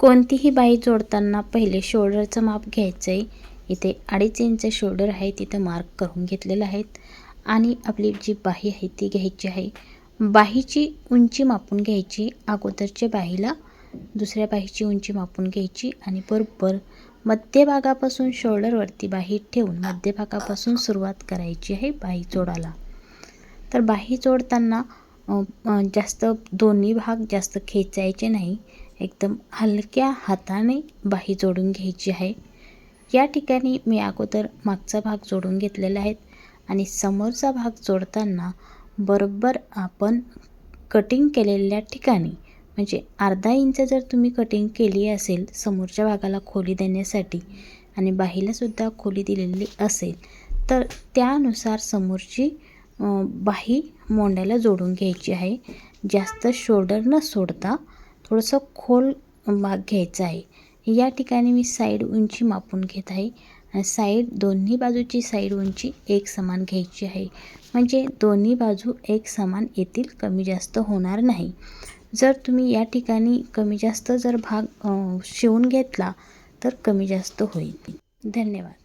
कोणतीही बाही जोडताना पहिले शोल्डरचं माप घ्यायचं आहे. इथे 2.5 इंच शोल्डर आहे, तिथं मार्क करून घेतलेलं आहेत. आणि आपली जी बाही आहे ती घ्यायची आहे. बाहीची उंची मापून घ्यायची. अगोदरच्या बाहीला दुसऱ्या बाहीची उंची मापून घ्यायची आणि बरोबर मध्यभागापासून शोल्डरवरती बाही ठेवून मध्यभागापासून सुरुवात करायची आहे बाही जोडायला. तर बाही जोडताना जास्त दोन्ही भाग जास्त खेचायचे नाही, एकदम हलक्या हाताने बाही जोडून घ्यायची आहे. या ठिकाणी मी अगोदर मागचा भाग जोडून घेतलेला आहे आणि समोरचा भाग जोडताना बरोबर आपण कटिंग केलेल्या ठिकाणी म्हणजे अर्धा इंच जर तुम्ही कटिंग केली असेल समोरच्या भागाला खोली देण्यासाठी आणि बाहीलासुद्धा खोली दिलेली असेल तर त्यानुसार समोरची बाही मोंड्याला जोडून घ्यायची आहे. जास्त शोल्डर न सोडता थोडंसं खोल भाग घ्यायचा आहे. या ठिकाणी मी साईड उंची मापून घेत आहे आणि साईड दोन्ही बाजूची साईड उंची एक समान घ्यायची आहे, म्हणजे दोन्ही बाजू एक समान येतील, कमी जास्त होणार नाही. जर तुम्ही या ठिकाणी कमी जास्त जर भाग शिवून घेतला तर कमी जास्त होईल. धन्यवाद.